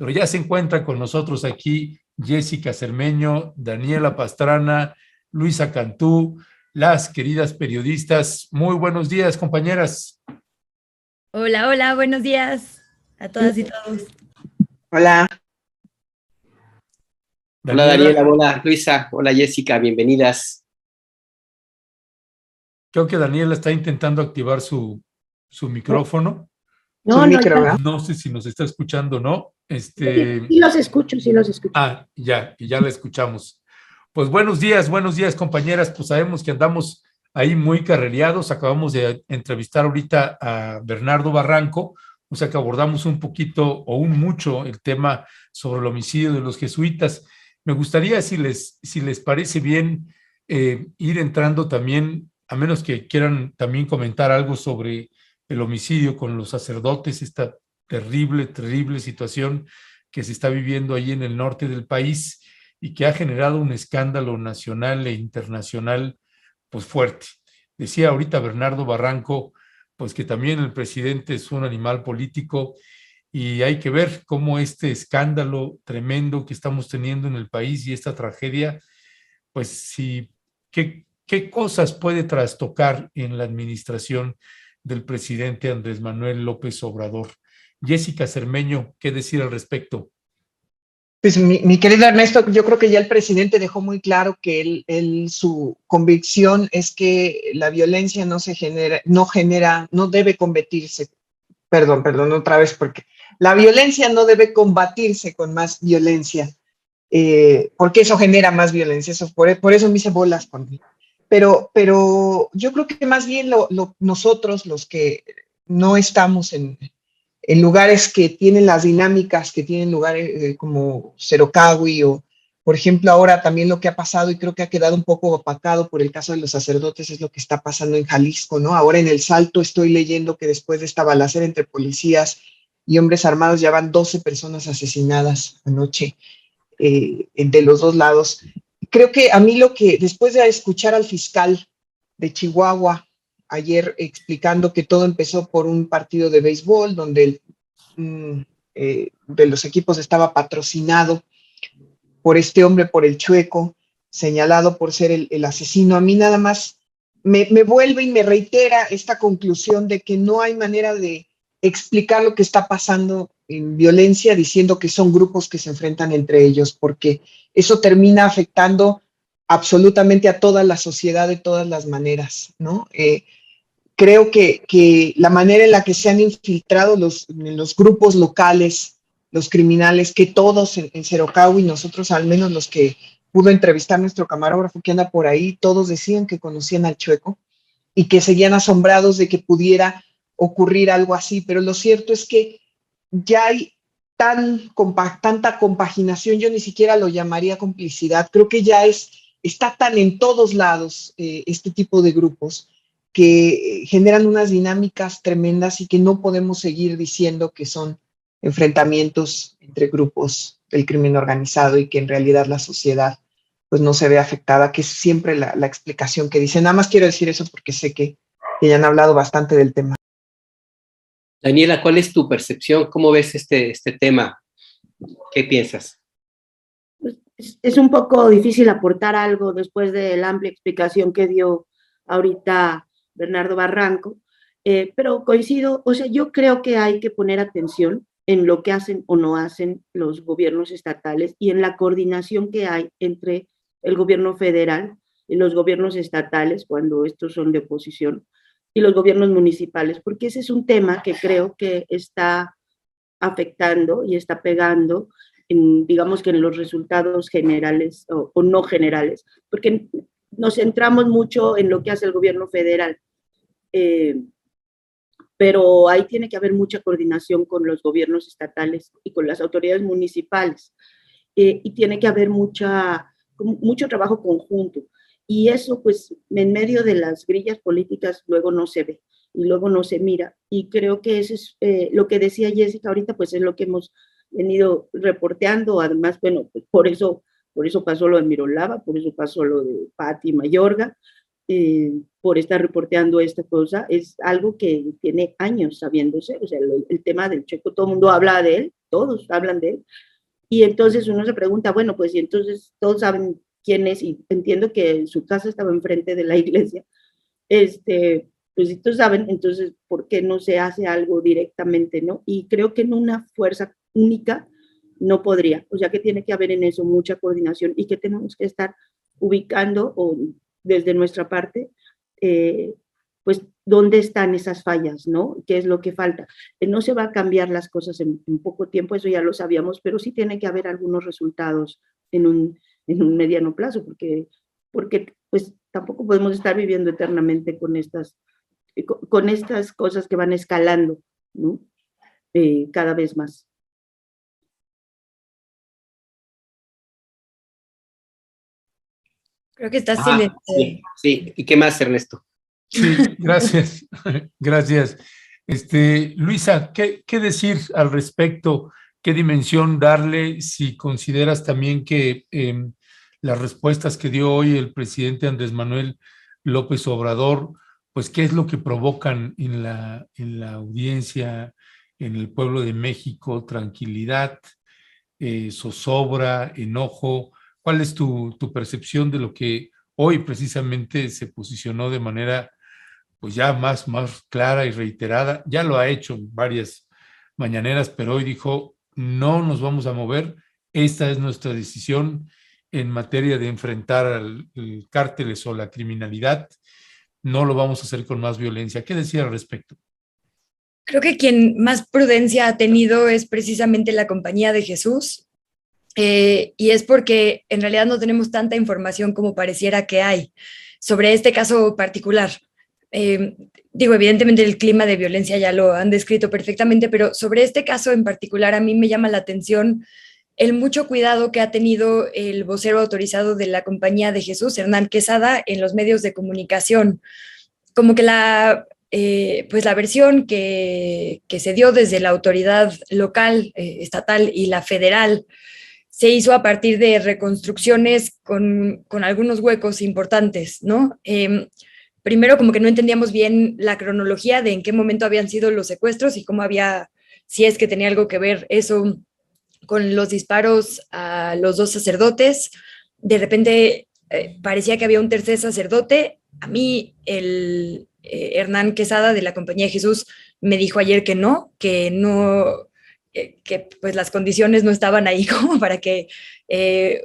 pero ya se encuentra con nosotros aquí Jessica Cermeño, Daniela Pastrana, Luisa Cantú, las queridas periodistas. Muy buenos días, compañeras. Hola, hola, buenos días a todas y todos. Hola. Daniela. Hola Daniela, hola Luisa, hola Jessica, bienvenidas. Creo que Daniela está intentando activar su micrófono. No, no, ya. No sé si nos está escuchando o no. Sí los escucho, sí los escucho. Ya la escuchamos. Pues buenos días, compañeras. Pues sabemos que andamos ahí muy carrereados. Acabamos de entrevistar ahorita a Bernardo Barranco, o sea que abordamos un poquito o un mucho el tema sobre el homicidio de los jesuitas. Me gustaría, si les parece bien, ir entrando también, a menos que quieran también comentar algo sobre el homicidio con los sacerdotes, esta terrible situación que se está viviendo ahí en el norte del país y que ha generado un escándalo nacional e internacional pues fuerte. Decía ahorita Bernardo Barranco, pues que también el presidente es un animal político y hay que ver cómo este escándalo tremendo que estamos teniendo en el país y esta tragedia, pues sí, qué cosas puede trastocar en la administración del presidente Andrés Manuel López Obrador. Jessica Cermeño, ¿qué decir al respecto? Pues mi querido Ernesto, yo creo que ya el presidente dejó muy claro que su convicción es que la violencia no debe combatirse, perdón, otra vez, porque la violencia no debe combatirse con más violencia, porque eso genera más violencia, por eso me hice bolas conmigo. Pero yo creo que más bien nosotros, los que no estamos en lugares que tienen las dinámicas que tienen lugares como Cerocahui o, por ejemplo, ahora también lo que ha pasado y creo que ha quedado un poco opacado por el caso de los sacerdotes es lo que está pasando en Jalisco, ¿no? Ahora en El Salto estoy leyendo que después de esta balacera entre policías y hombres armados ya van 12 personas asesinadas anoche de los dos lados. Creo que a mí después de escuchar al fiscal de Chihuahua ayer explicando que todo empezó por un partido de béisbol donde de los equipos estaba patrocinado por este hombre, por el Chueco, señalado por ser el asesino. A mí nada más me vuelve y me reitera esta conclusión de que no hay manera de explicar lo que está pasando en violencia diciendo que son grupos que se enfrentan entre ellos, porque eso termina afectando absolutamente a toda la sociedad de todas las maneras, ¿no? Creo que la manera en la que se han infiltrado los grupos locales, los criminales, que todos en Cerocahui, nosotros al menos los que pudo entrevistar nuestro camarógrafo que anda por ahí, todos decían que conocían al Chueco y que seguían asombrados de que pudiera ocurrir algo así, pero lo cierto es que ya hay tanta compaginación, yo ni siquiera lo llamaría complicidad, creo que ya está tan en todos lados este tipo de grupos que generan unas dinámicas tremendas y que no podemos seguir diciendo que son enfrentamientos entre grupos del crimen organizado y que en realidad la sociedad pues no se ve afectada, que es siempre la explicación que dicen. Nada más quiero decir eso porque sé que ya han hablado bastante del tema. Daniela, ¿cuál es tu percepción? ¿Cómo ves este tema? ¿Qué piensas? Es un poco difícil aportar algo después de la amplia explicación que dio ahorita Bernardo Barranco, pero coincido, o sea, yo creo que hay que poner atención en lo que hacen o no hacen los gobiernos estatales y en la coordinación que hay entre el gobierno federal y los gobiernos estatales, cuando estos son de oposición, y los gobiernos municipales, porque ese es un tema que creo que está afectando y está pegando digamos que en los resultados generales o no generales, porque nos centramos mucho en lo que hace el gobierno federal, pero ahí tiene que haber mucha coordinación con los gobiernos estatales y con las autoridades municipales, y tiene que haber mucho trabajo conjunto, y eso pues en medio de las grillas políticas luego no se ve y luego no se mira, y creo que eso es lo que decía Jessica ahorita, pues es lo que hemos venido reporteando. Además, bueno, pues por eso pasó lo de Mirolava, por eso pasó lo de Patti Mayorga, por estar reporteando esta cosa. Es algo que tiene años sabiéndose, o sea, el tema del Checo, todo el mundo habla de él, todos hablan de él. Y entonces uno se pregunta, bueno, pues y entonces todos saben quién es, y entiendo que su casa estaba enfrente de la iglesia, pues si todos saben, entonces, ¿por qué no se hace algo directamente, no? Y creo que en una fuerza única no podría, o sea que tiene que haber en eso mucha coordinación y que tenemos que estar ubicando, o desde nuestra parte, pues dónde están esas fallas, ¿no? ¿Qué es lo que falta? No se va a cambiar las cosas en poco tiempo, eso ya lo sabíamos, pero sí tiene que haber algunos resultados en un mediano plazo, porque pues tampoco podemos estar viviendo eternamente con estas cosas que van escalando, ¿no? Cada vez más. Creo que está silenciado. Sí, sí. ¿Y qué más, Ernesto? Sí, gracias. Gracias. Luisa, ¿qué decir al respecto? ¿Qué dimensión darle si consideras también que las respuestas que dio hoy el presidente Andrés Manuel López Obrador, pues qué es lo que provocan en la audiencia, en el pueblo de México? Tranquilidad, zozobra, enojo. ¿Cuál es tu percepción de lo que hoy precisamente se posicionó de manera pues ya más clara y reiterada? Ya lo ha hecho en varias mañaneras, pero hoy dijo, no nos vamos a mover, esta es nuestra decisión en materia de enfrentar al cárteles o la criminalidad, no lo vamos a hacer con más violencia. ¿Qué decir al respecto? Creo que quien más prudencia ha tenido es precisamente la Compañía de Jesús, y es porque en realidad no tenemos tanta información como pareciera que hay sobre este caso particular. Evidentemente el clima de violencia ya lo han descrito perfectamente, pero sobre este caso en particular a mí me llama la atención el mucho cuidado que ha tenido el vocero autorizado de la Compañía de Jesús, Hernán Quesada, en los medios de comunicación. Como que la versión que se dio desde la autoridad local, estatal y la federal se hizo a partir de reconstrucciones con algunos huecos importantes, ¿no? Primero, como que no entendíamos bien la cronología de en qué momento habían sido los secuestros y cómo si es que tenía algo que ver eso con los disparos a los dos sacerdotes. De repente parecía que había un tercer sacerdote. A mí Hernán Quesada de la Compañía de Jesús me dijo ayer que pues las condiciones no estaban ahí como para que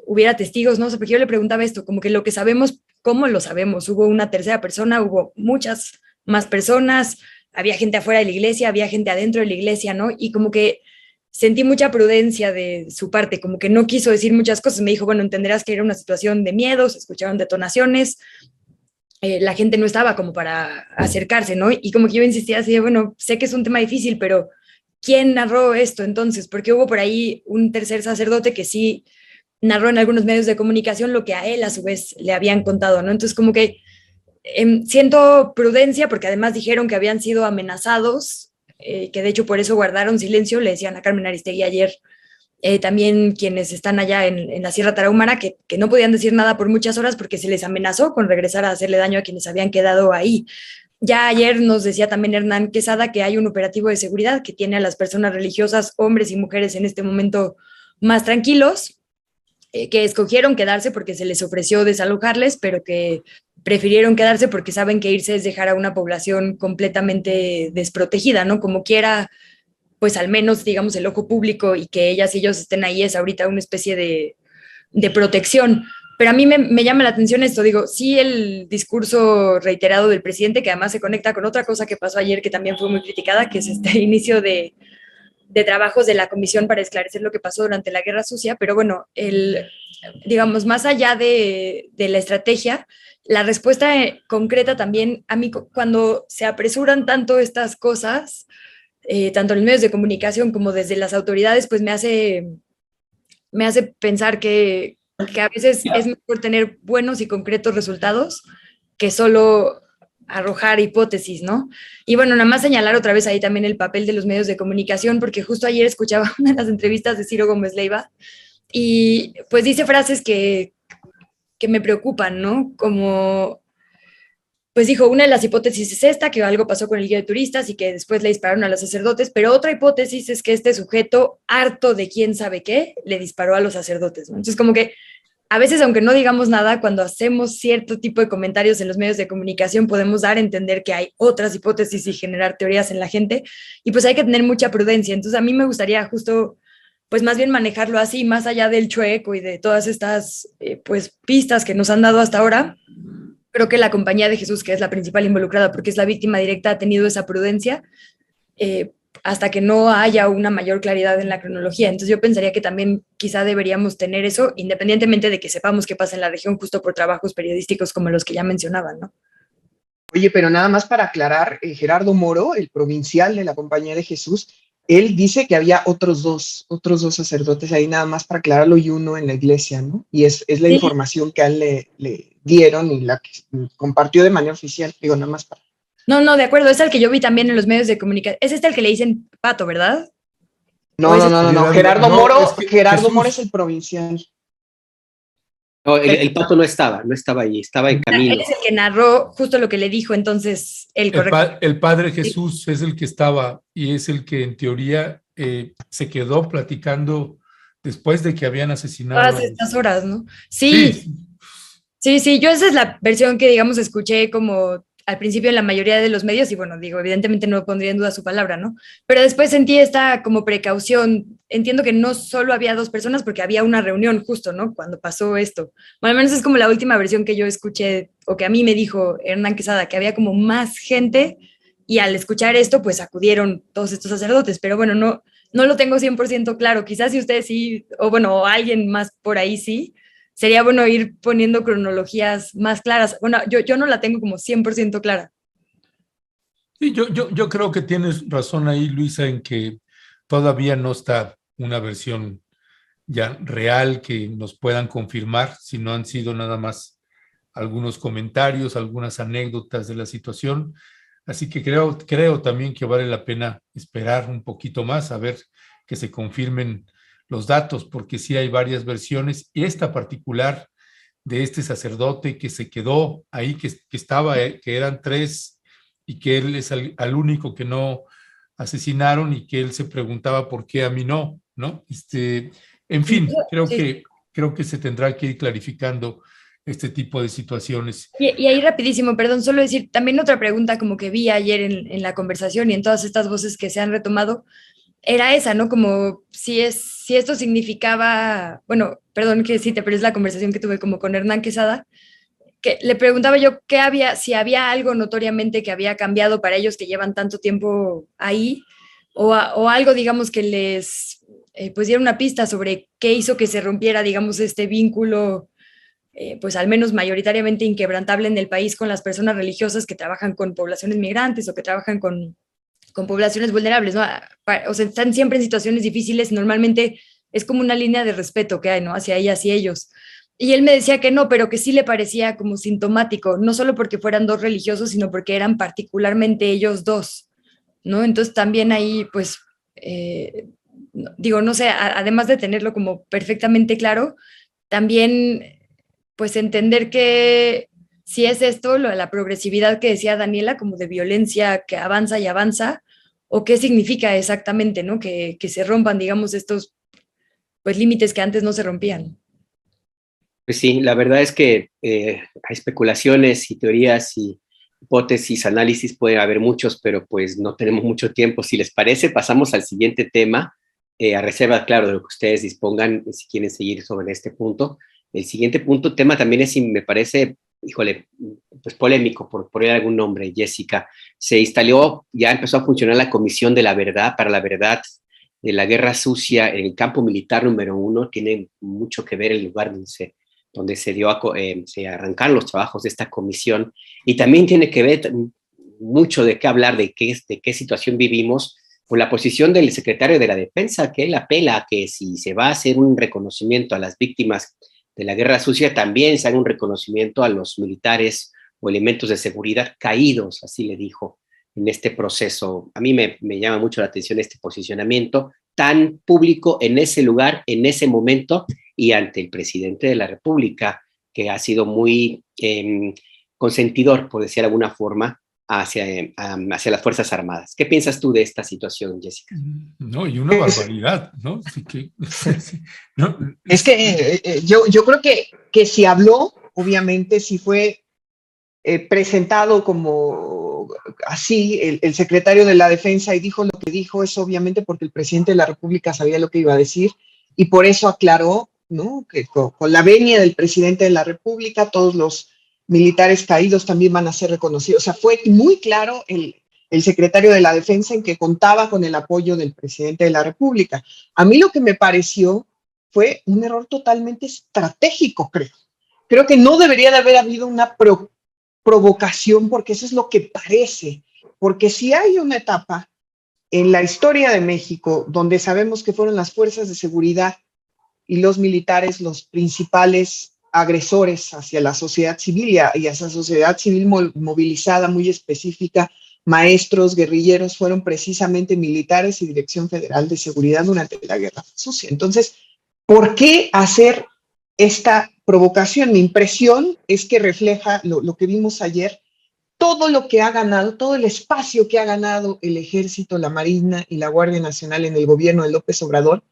hubiera testigos, ¿no? O sea, porque yo le preguntaba esto, como que lo que sabemos, ¿cómo lo sabemos? Hubo una tercera persona, hubo muchas más personas, había gente afuera de la iglesia, había gente adentro de la iglesia, ¿no? Y como que sentí mucha prudencia de su parte, como que no quiso decir muchas cosas. Me dijo, bueno, entenderás que era una situación de miedo, se escucharon detonaciones, la gente no estaba como para acercarse, ¿no? Y como que yo insistía así, bueno, sé que es un tema difícil, pero ¿quién narró esto entonces? Porque hubo por ahí un tercer sacerdote que sí narró en algunos medios de comunicación lo que a él a su vez le habían contado, ¿no? Entonces como que siento prudencia, porque además dijeron que habían sido amenazados, que de hecho por eso guardaron silencio, le decían a Carmen Aristegui ayer, también quienes están allá en la Sierra Tarahumara, que no podían decir nada por muchas horas porque se les amenazó con regresar a hacerle daño a quienes habían quedado ahí. Ya ayer nos decía también Hernán Quesada que hay un operativo de seguridad que tiene a las personas religiosas, hombres y mujeres en este momento más tranquilos, que escogieron quedarse porque se les ofreció desalojarles, pero que prefirieron quedarse porque saben que irse es dejar a una población completamente desprotegida, ¿no? Como quiera, pues al menos, digamos, el ojo público y que ellas y ellos estén ahí es ahorita una especie de protección. Pero a mí me llama la atención esto, digo, sí el discurso reiterado del presidente, que además se conecta con otra cosa que pasó ayer que también fue muy criticada, que es este inicio de trabajos de la Comisión para esclarecer lo que pasó durante la Guerra Sucia, pero bueno, digamos, más allá de la estrategia, la respuesta concreta también, a mí cuando se apresuran tanto estas cosas, tanto en los medios de comunicación como desde las autoridades, pues me hace pensar que a veces es mejor tener buenos y concretos resultados que solo arrojar hipótesis, ¿no? Y bueno, nada más señalar otra vez ahí también el papel de los medios de comunicación, porque justo ayer escuchaba una de las entrevistas de Ciro Gómez Leiva y pues dice frases que me preocupan, ¿no? Como pues dijo, una de las hipótesis es esta, que algo pasó con el guía de turistas y que después le dispararon a los sacerdotes, pero otra hipótesis es que este sujeto, harto de quién sabe qué, le disparó a los sacerdotes, ¿no? Entonces, como que a veces, aunque no digamos nada, cuando hacemos cierto tipo de comentarios en los medios de comunicación, podemos dar a entender que hay otras hipótesis y generar teorías en la gente, y pues hay que tener mucha prudencia. Entonces, a mí me gustaría justo, pues más bien manejarlo así, más allá del chueco y de todas estas, pues, pistas que nos han dado hasta ahora. Creo que la Compañía de Jesús, que es la principal involucrada porque es la víctima directa, ha tenido esa prudencia hasta que no haya una mayor claridad en la cronología. Entonces yo pensaría que también quizá deberíamos tener eso, independientemente de que sepamos qué pasa en la región, justo por trabajos periodísticos como los que ya mencionaban, ¿no? Oye, pero nada más para aclarar, Gerardo Moro, el provincial de la Compañía de Jesús, él dice que había otros dos sacerdotes ahí, nada más para aclararlo, y uno en la iglesia, ¿no? Y es la Sí. información que a él le dieron y la que compartió de manera oficial, digo, nada más para... No, de acuerdo, es el que yo vi también en los medios de comunicación. Es el que le dicen Pato, ¿verdad? No, Gerardo no, Moro, es que Gerardo Moro Jesús, es el provincial. No, el Pato no estaba allí, estaba en camino. Él es el que narró justo lo que le dijo entonces el correcto. el Padre Jesús es el que estaba y es el que en teoría se quedó platicando después de que habían asesinado. Todas estas horas, ¿no? Sí. Yo esa es la versión que, digamos, escuché como al principio en la mayoría de los medios y bueno, digo, evidentemente no pondría en duda su palabra, ¿no? Pero después sentí esta como precaución. Entiendo que no solo había dos personas porque había una reunión justo, ¿no? Cuando pasó esto. Bueno, al menos es como la última versión que yo escuché o que a mí me dijo Hernán Quesada, que había como más gente y al escuchar esto, pues acudieron todos estos sacerdotes, pero bueno, no lo tengo 100% claro. Quizás si ustedes sí, o bueno, o alguien más por ahí sí, sería bueno ir poniendo cronologías más claras. Bueno, yo no la tengo como 100% clara. Sí, yo creo que tienes razón ahí, Luisa, en que todavía no está una versión ya real que nos puedan confirmar, si no han sido nada más algunos comentarios, algunas anécdotas de la situación. Así que creo también que vale la pena esperar un poquito más a ver que se confirmen los datos, porque sí hay varias versiones, y esta particular de este sacerdote que se quedó ahí, que estaba, que eran 3, y que él es al único que no asesinaron, y que él se preguntaba por qué a mí no, ¿no? En fin, creo que se tendrá que ir clarificando este tipo de situaciones. Y ahí rapidísimo, perdón, solo decir también otra pregunta como que vi ayer en la conversación y en todas estas voces que se han retomado, era esa, ¿no? Como si esto significaba, bueno, perdón que cite, pero es la conversación que tuve como con Hernán Quesada, que le preguntaba yo si había algo notoriamente que había cambiado para ellos que llevan tanto tiempo ahí, o algo, digamos, que les pues diera una pista sobre qué hizo que se rompiera, digamos, este vínculo, pues al menos mayoritariamente inquebrantable en el país con las personas religiosas que trabajan con poblaciones migrantes o que trabajan con poblaciones vulnerables, ¿no? O sea, están siempre en situaciones difíciles, normalmente es como una línea de respeto que hay, ¿no? Hacia ellas y ellos. Y él me decía que no, pero que sí le parecía como sintomático, no solo porque fueran dos religiosos, sino porque eran particularmente ellos dos, ¿no? Entonces también ahí, pues, digo, no sé, además de tenerlo como perfectamente claro, también, pues, entender que si es esto, la progresividad que decía Daniela, como de violencia que avanza y avanza, o qué significa exactamente, ¿no? Que se rompan, digamos, estos, pues, límites que antes no se rompían. Pues sí, la verdad es que hay especulaciones y teorías y hipótesis, análisis, puede haber muchos, pero pues no tenemos mucho tiempo. Si les parece, pasamos al siguiente tema, a reserva, claro, de lo que ustedes dispongan, si quieren seguir sobre este punto. El siguiente tema también es, me parece, híjole, pues polémico, por poner algún nombre, Jessica. Se instaló, ya empezó a funcionar la Comisión de la Verdad, para la Verdad de la Guerra Sucia en el campo militar número 1. Tiene mucho que ver el lugar donde se arrancaron los trabajos de esta comisión, y también tiene que ver mucho de qué hablar, de qué situación vivimos, por la posición del secretario de la Defensa, que él apela a que si se va a hacer un reconocimiento a las víctimas de la Guerra Sucia, también se haga un reconocimiento a los militares o elementos de seguridad caídos, así le dijo, en este proceso. A mí me llama mucho la atención este posicionamiento tan público en ese lugar, en ese momento, y ante el presidente de la República, que ha sido muy consentidor, por decir de alguna forma, hacia las Fuerzas Armadas. ¿Qué piensas tú de esta situación, Jessica? No, y una barbaridad, ¿no? Así que, no, es que yo creo que si habló, obviamente, si fue presentado como así el secretario de la Defensa y dijo lo que dijo, es obviamente porque el presidente de la República sabía lo que iba a decir y por eso aclaró, ¿no?, que con la venia del presidente de la República todos los militares caídos también van a ser reconocidos. O sea, fue muy claro el secretario de la Defensa en que contaba con el apoyo del presidente de la República. A mí lo que me pareció fue un error totalmente estratégico, creo. Creo que no debería de haber habido una provocación, porque eso es lo que parece, porque si hay una etapa en la historia de México donde sabemos que fueron las fuerzas de seguridad y los militares los principales agresores hacia la sociedad civil y hacia esa sociedad civil movilizada muy específica, maestros, guerrilleros, fueron precisamente militares y Dirección Federal de Seguridad durante la Guerra Sucia. Entonces, ¿por qué hacer esta provocación? Mi impresión es que refleja lo que vimos ayer, todo lo que ha ganado, todo el espacio que ha ganado el Ejército, la Marina y la Guardia Nacional en el gobierno de López Obrador,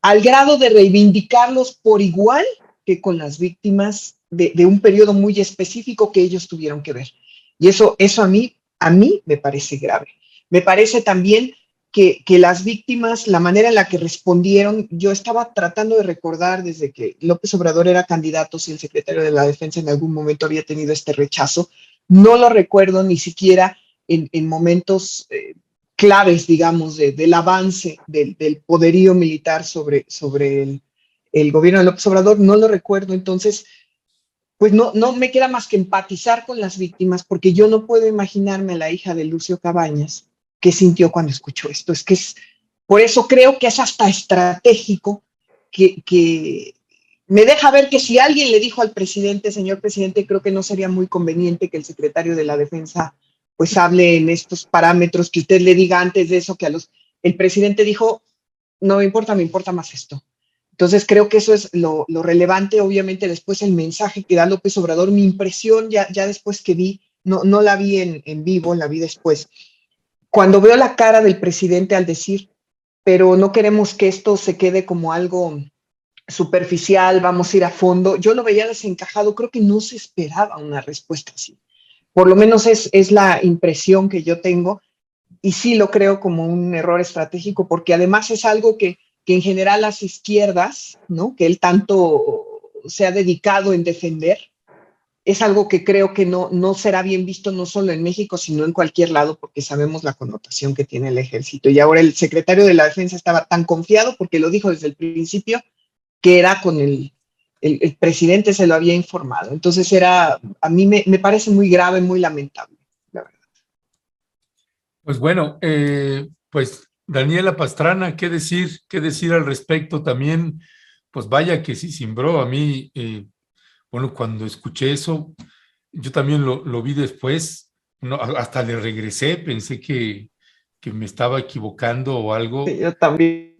al grado de reivindicarlos por igual que con las víctimas de un periodo muy específico que ellos tuvieron que ver. Y eso a mí me parece grave. Me parece también que las víctimas, la manera en la que respondieron, yo estaba tratando de recordar desde que López Obrador era candidato, si el secretario de la Defensa en algún momento había tenido este rechazo. No lo recuerdo ni siquiera en momentos claves, digamos, del avance del poderío militar sobre el gobierno de López Obrador, no lo recuerdo. Entonces, pues no me queda más que empatizar con las víctimas, porque yo no puedo imaginarme a la hija de Lucio Cabañas qué sintió cuando escuchó esto. Por eso creo que es hasta estratégico que me deja ver que si alguien le dijo al presidente, señor presidente, creo que no sería muy conveniente que el secretario de la Defensa pues hable en estos parámetros, que usted le diga antes de eso, el presidente dijo, no me importa más esto. Entonces creo que eso es lo relevante. Obviamente después el mensaje que da López Obrador, mi impresión ya después que vi, no la vi en vivo, la vi después. Cuando veo la cara del presidente al decir, pero no queremos que esto se quede como algo superficial, vamos a ir a fondo, yo lo veía desencajado, creo que no se esperaba una respuesta así. Por lo menos es la impresión que yo tengo, y sí lo creo como un error estratégico, porque además es algo que en general las izquierdas, ¿no?, que él tanto se ha dedicado en defender, es algo que creo que no será bien visto no solo en México, sino en cualquier lado, porque sabemos la connotación que tiene el ejército. Y ahora el secretario de la Defensa estaba tan confiado, porque lo dijo desde el principio, que era con el presidente, se lo había informado. Entonces a mí me parece muy grave, muy lamentable, la verdad. Pues bueno, pues Daniela Pastrana, ¿qué decir al respecto? También, pues vaya que sí cimbró a mí, bueno, cuando escuché eso, yo también lo vi después, no, hasta le regresé, pensé que me estaba equivocando o algo. Sí, yo también.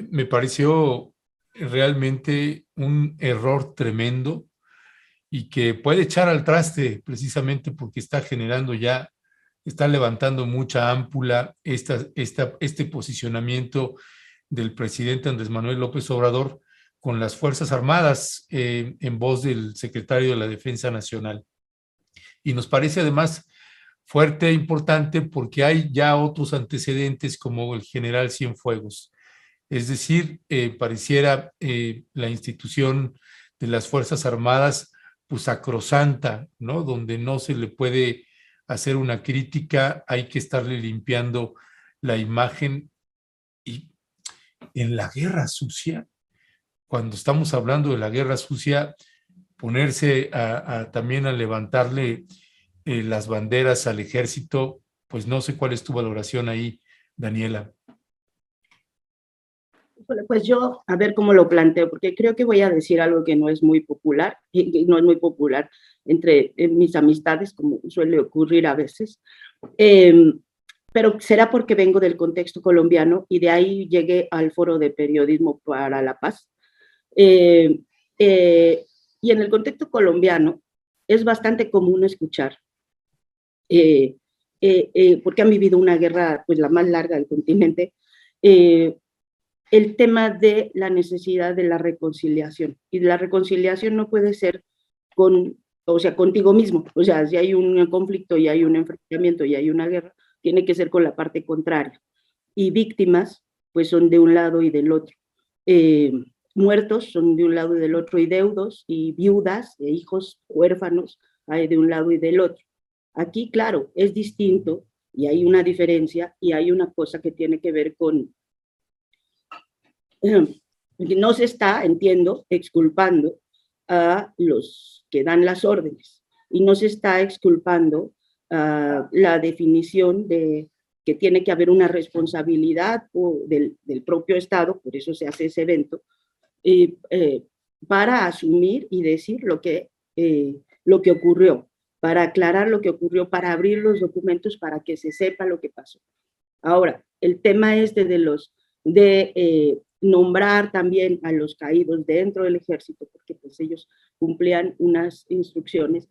Me pareció realmente un error tremendo y que puede echar al traste precisamente porque está levantando mucha ámpula este posicionamiento del presidente Andrés Manuel López Obrador con las Fuerzas Armadas en voz del secretario de la Defensa Nacional. Y nos parece además fuerte e importante porque hay ya otros antecedentes como el general Cienfuegos. Es decir, pareciera la institución de las Fuerzas Armadas pues sacrosanta, ¿no? Donde no se le puede hacer una crítica, hay que estarle limpiando la imagen. Y en la guerra sucia, cuando estamos hablando de la guerra sucia, ponerse también a levantarle las banderas al ejército, pues no sé cuál es tu valoración ahí, Daniela. Pues yo, a ver cómo lo planteo, porque creo que voy a decir algo que no es muy popular, y no es muy popular entre mis amistades, como suele ocurrir a veces, pero será porque vengo del contexto colombiano y de ahí llegué al Foro de Periodismo para la Paz. Y en el contexto colombiano, es bastante común escuchar, porque han vivido una guerra, pues la más larga del continente, el tema de la necesidad de la reconciliación. Y la reconciliación no puede ser contigo mismo. O sea, si hay un conflicto y hay un enfrentamiento y hay una guerra, tiene que ser con la parte contraria. Y víctimas, pues son de un lado y del otro. Muertos son de un lado y del otro, y deudos, y viudas, e hijos huérfanos, hay de un lado y del otro. Aquí, claro, es distinto, y hay una diferencia, y hay una cosa que tiene que ver con... no se está, entiendo, exculpando a los que dan las órdenes, y no se está exculpando la definición de que tiene que haber una responsabilidad del propio Estado, por eso se hace ese evento, para asumir y decir lo que ocurrió, para aclarar lo que ocurrió, para abrir los documentos para que se sepa lo que pasó. Ahora, el tema de nombrar también a los caídos dentro del ejército, porque pues ellos cumplían unas instrucciones,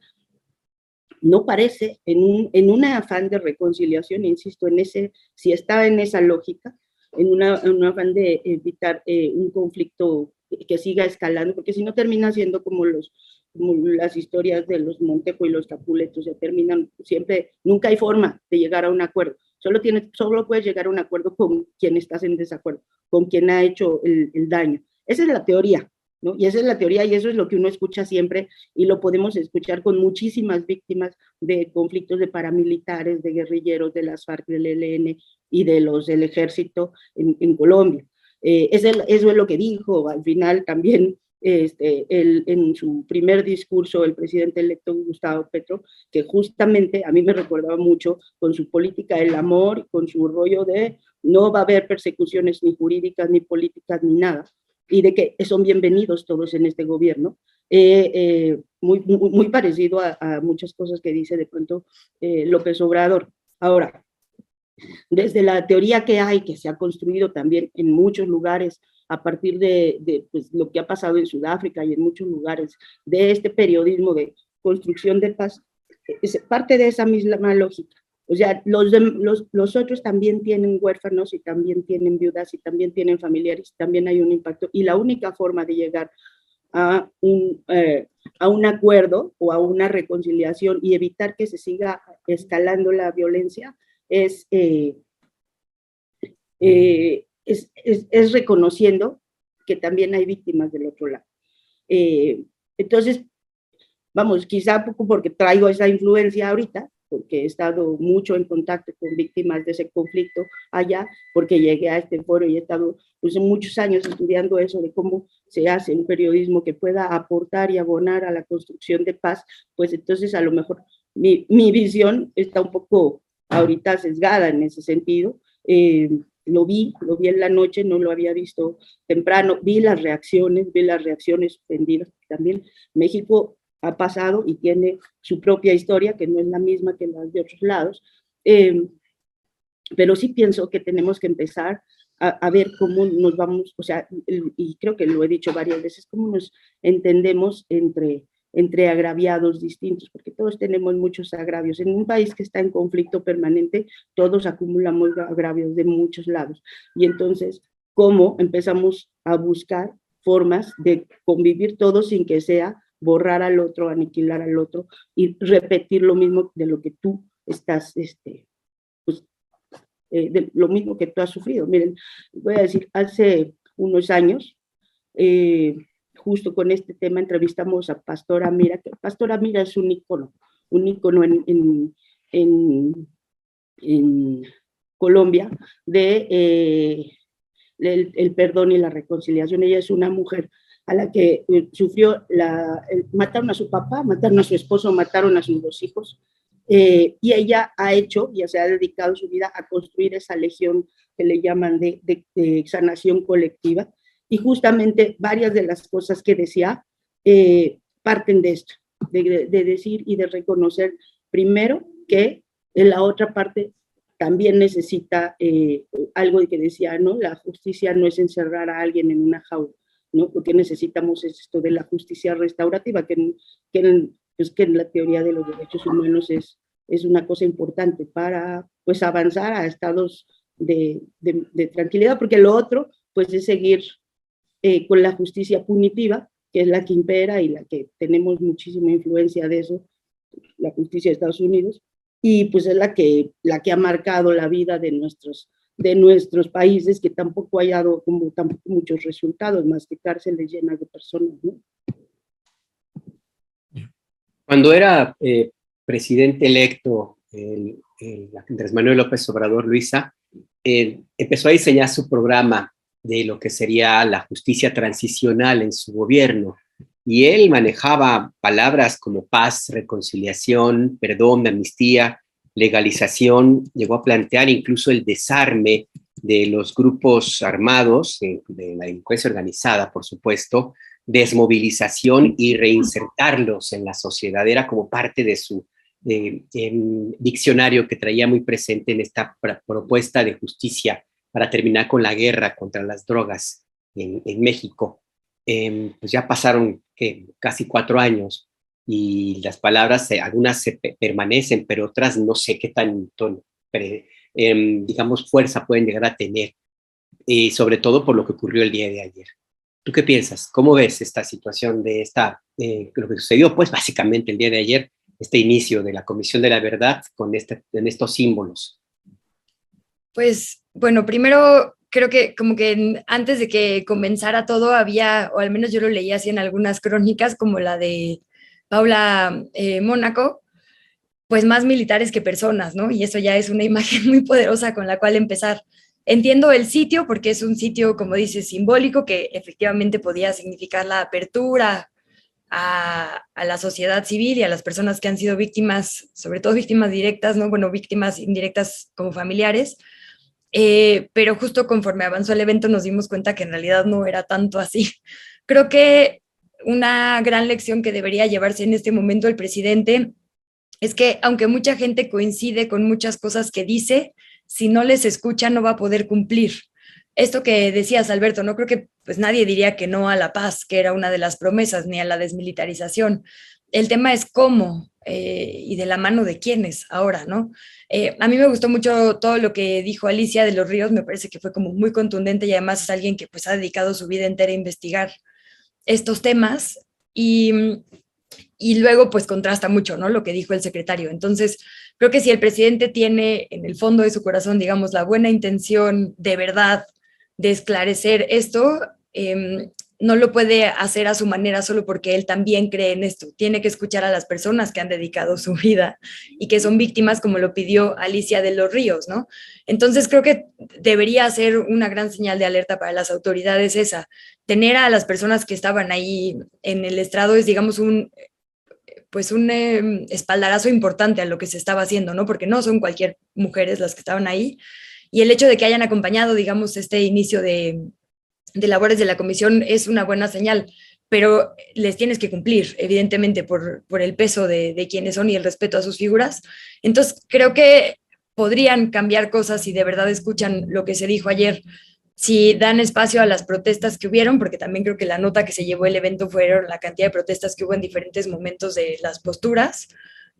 no parece, en un afán de reconciliación, insisto, si está en esa lógica, en un afán de evitar un conflicto que siga escalando, porque si no termina siendo como las historias de los Montejo y los Capuletos, se terminan siempre, nunca hay forma de llegar a un acuerdo, solo puedes llegar a un acuerdo con quien estás en desacuerdo, con quien ha hecho el daño. Esa es la teoría, ¿no? Y esa es la teoría, y eso es lo que uno escucha siempre, y lo podemos escuchar con muchísimas víctimas de conflictos de paramilitares, de guerrilleros, de las FARC, del ELN y del ejército en Colombia. Eso es lo que dijo al final también en su primer discurso el presidente electo Gustavo Petro, que justamente a mí me recordaba mucho con su política del amor, con su rollo de no va a haber persecuciones ni jurídicas, ni políticas, ni nada, y de que son bienvenidos todos en este gobierno, muy parecido a muchas cosas que dice de pronto López Obrador. Ahora, desde la teoría que se ha construido también en muchos lugares a partir de pues, lo que ha pasado en Sudáfrica y en muchos lugares, de este periodismo de construcción de paz, es parte de esa misma lógica. O sea, los otros también tienen huérfanos y también tienen viudas y también tienen familiares, también hay un impacto, y la única forma de llegar a un acuerdo o a una reconciliación y evitar que se siga escalando la violencia es reconociendo que también hay víctimas del otro lado. Entonces, vamos, quizá poco porque traigo esa influencia ahorita, porque he estado mucho en contacto con víctimas de ese conflicto allá, porque llegué a este foro y he estado pues, muchos años estudiando eso de cómo se hace un periodismo que pueda aportar y abonar a la construcción de paz, pues entonces a lo mejor mi visión está un poco ahorita sesgada en ese sentido. Lo vi en la noche, no lo había visto temprano, vi las reacciones suspendidas. También México ha pasado y tiene su propia historia, que no es la misma que las de otros lados, pero sí pienso que tenemos que empezar a ver cómo nos vamos, o sea, y creo que lo he dicho varias veces, cómo nos entendemos entre agraviados distintos, porque todos tenemos muchos agravios. En un país que está en conflicto permanente, todos acumulamos agravios de muchos lados. Y entonces, ¿cómo empezamos a buscar formas de convivir todos sin que sea borrar al otro, aniquilar al otro y repetir lo mismo de lo que tú estás, de lo mismo que tú has sufrido? Miren, voy a decir, hace unos años, justo con este tema entrevistamos a Pastora Mira, que Pastora Mira es un ícono en Colombia de el perdón y la reconciliación. Ella es una mujer a la que sufrió, mataron a su papá, mataron a su esposo, mataron a sus dos hijos, y ella ya se ha dedicado su vida a construir esa legión que le llaman de sanación colectiva, y justamente varias de las cosas que decía parten de esto, de decir y de reconocer primero que en la otra parte también necesita algo que decía, ¿no? La justicia no es encerrar a alguien en una jaula, ¿no? Porque necesitamos esto de la justicia restaurativa, que pues que la teoría de los derechos humanos es una cosa importante para pues avanzar a estados de tranquilidad, porque lo otro pues es seguir con la justicia punitiva, que es la que impera y la que tenemos muchísima influencia de eso, la justicia de Estados Unidos, y pues es la que ha marcado la vida de nuestros países, que tampoco ha dado como tampoco muchos resultados, más que cárceles llenas de personas, ¿no? Cuando era presidente electo Andrés Manuel López Obrador, Luisa, empezó a diseñar su programa de lo que sería la justicia transicional en su gobierno. Y él manejaba palabras como paz, reconciliación, perdón, amnistía, legalización. Llegó a plantear incluso el desarme de los grupos armados, de la delincuencia organizada, por supuesto, desmovilización y reinsertarlos en la sociedad. Era como parte de su diccionario que traía muy presente en esta propuesta de justicia para terminar con la guerra contra las drogas en México. Pues ya pasaron casi 4 años y las palabras, algunas permanecen, pero otras no sé qué tanto, digamos, fuerza pueden llegar a tener, y sobre todo por lo que ocurrió el día de ayer. ¿Tú qué piensas? ¿Cómo ves esta situación de lo que sucedió, pues básicamente el día de ayer, este inicio de la Comisión de la Verdad en estos símbolos? Pues bueno, primero creo que como que antes de que comenzara todo había, o al menos yo lo leía así en algunas crónicas, como la de Paula Mónaco, pues más militares que personas, ¿no? Y eso ya es una imagen muy poderosa con la cual empezar. Entiendo el sitio porque es un sitio, como dices, simbólico, que efectivamente podía significar la apertura a la sociedad civil y a las personas que han sido víctimas, sobre todo víctimas directas, ¿no? Bueno, víctimas indirectas como familiares, pero justo conforme avanzó el evento nos dimos cuenta que en realidad no era tanto así. Creo que una gran lección que debería llevarse en este momento el presidente es que aunque mucha gente coincide con muchas cosas que dice, si no les escucha no va a poder cumplir. Esto que decías, Alberto, no creo que pues nadie diría que no a la paz, que era una de las promesas, ni a la desmilitarización. El tema es cómo y de la mano de quiénes ahora, ¿no? A mí me gustó mucho todo lo que dijo Alicia de los Ríos, me parece que fue como muy contundente y además es alguien que pues ha dedicado su vida entera a investigar estos temas y luego pues contrasta mucho, ¿no? Lo que dijo el secretario. Entonces, creo que si el presidente tiene en el fondo de su corazón, digamos, la buena intención de verdad de esclarecer esto, no lo puede hacer a su manera solo porque él también cree en esto. Tiene que escuchar a las personas que han dedicado su vida y que son víctimas, como lo pidió Alicia de los Ríos, ¿no? Entonces creo que debería ser una gran señal de alerta para las autoridades esa. Tener a las personas que estaban ahí en el estrado es, digamos, un espaldarazo importante a lo que se estaba haciendo, ¿no? Porque no son cualquier mujeres las que estaban ahí. Y el hecho de que hayan acompañado, digamos, este inicio de labores de la comisión es una buena señal, pero les tienes que cumplir, evidentemente, por el peso de quienes son y el respeto a sus figuras. Entonces, creo que podrían cambiar cosas si de verdad escuchan lo que se dijo ayer, si dan espacio a las protestas que hubieron, porque también creo que la nota que se llevó el evento fueron la cantidad de protestas que hubo en diferentes momentos de las posturas,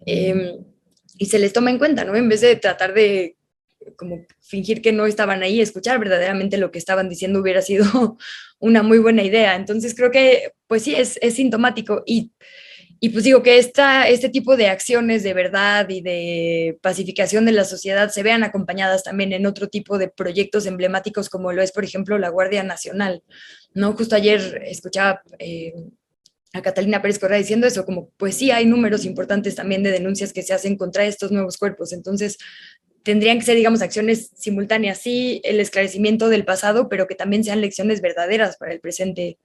y se les toma en cuenta, ¿no? En vez de tratar de como fingir que no estaban ahí, escuchar verdaderamente lo que estaban diciendo hubiera sido una muy buena idea. Entonces creo que pues sí, es sintomático y pues digo que este tipo de acciones de verdad y de pacificación de la sociedad se vean acompañadas también en otro tipo de proyectos emblemáticos como lo es, por ejemplo, la Guardia Nacional, ¿no? Justo ayer escuchaba a Catalina Pérez Correa diciendo eso, como pues sí hay números importantes también de denuncias que se hacen contra estos nuevos cuerpos, entonces tendrían que ser, digamos, acciones simultáneas, sí, el esclarecimiento del pasado, pero que también sean lecciones verdaderas para el presente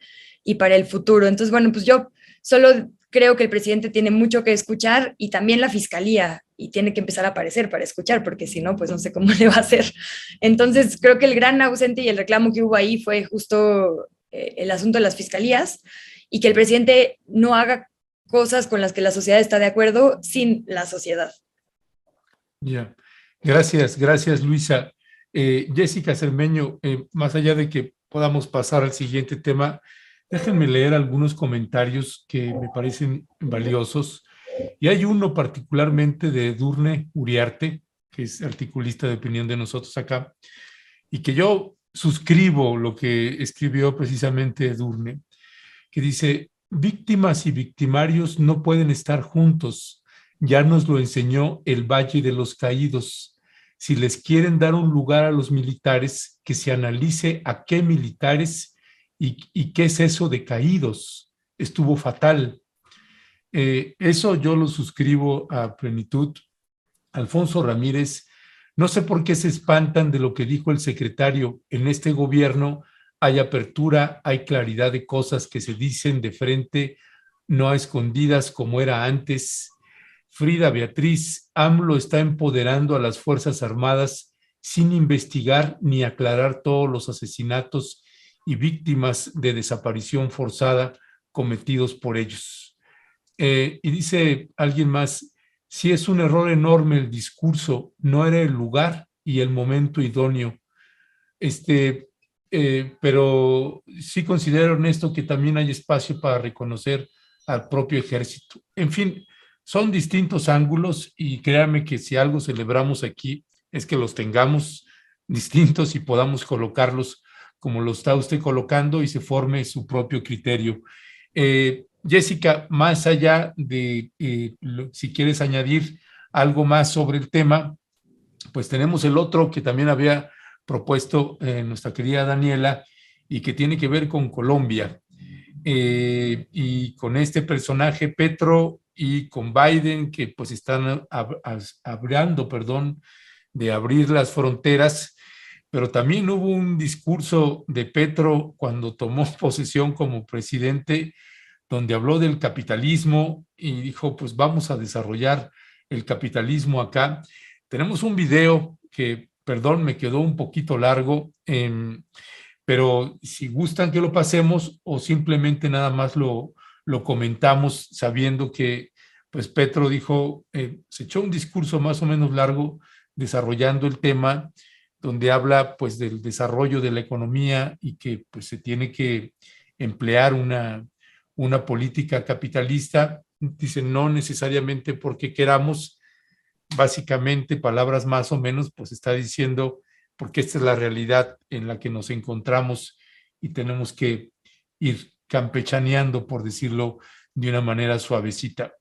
y para el futuro. Entonces, bueno, pues yo solo creo que el presidente tiene mucho que escuchar y también la fiscalía, y tiene que empezar a aparecer para escuchar, porque si no, pues no sé cómo le va a hacer. Entonces, creo que el gran ausente y el reclamo que hubo ahí fue justo el asunto de las fiscalías y que el presidente no haga cosas con las que la sociedad está de acuerdo sin la sociedad. Ya. Gracias, Luisa. Jessica Cermeño, más allá de que podamos pasar al siguiente tema, déjenme leer algunos comentarios que me parecen valiosos. Y hay uno particularmente de Edurne Uriarte, que es articulista de opinión de nosotros acá, y que yo suscribo lo que escribió precisamente Edurne, que dice: víctimas y victimarios no pueden estar juntos, ya nos lo enseñó el Valle de los Caídos. Si les quieren dar un lugar a los militares, que se analice a qué militares y qué es eso de caídos. Estuvo fatal. Eso yo lo suscribo a plenitud. Alfonso Ramírez, no sé por qué se espantan de lo que dijo el secretario. En este gobierno hay apertura, hay claridad de cosas que se dicen de frente, no a escondidas como era antes. Frida Beatriz, AMLO está empoderando a las Fuerzas Armadas sin investigar ni aclarar todos los asesinatos y víctimas de desaparición forzada cometidos por ellos. Y dice alguien más: sí, es un error enorme el discurso, no era el lugar y el momento idóneo. Pero sí considero, Ernesto, que también hay espacio para reconocer al propio ejército. En fin, son distintos ángulos y créanme que si algo celebramos aquí es que los tengamos distintos y podamos colocarlos como lo está usted colocando y se forme su propio criterio. Jessica, más allá de si quieres añadir algo más sobre el tema, pues tenemos el otro que también había propuesto nuestra querida Daniela y que tiene que ver con Colombia y con este personaje Petro y con Biden, que pues están hablando, de abrir las fronteras, pero también hubo un discurso de Petro cuando tomó posesión como presidente, donde habló del capitalismo y dijo, pues vamos a desarrollar el capitalismo acá. Tenemos un video que, perdón, me quedó un poquito largo, pero si gustan que lo pasemos o simplemente nada más lo comentamos sabiendo que pues Petro dijo, se echó un discurso más o menos largo desarrollando el tema, donde habla pues del desarrollo de la economía y que pues se tiene que emplear una política capitalista. Dice, no necesariamente porque queramos, básicamente, palabras más o menos, pues está diciendo porque esta es la realidad en la que nos encontramos y tenemos que ir campechaneando, por decirlo de una manera suavecita.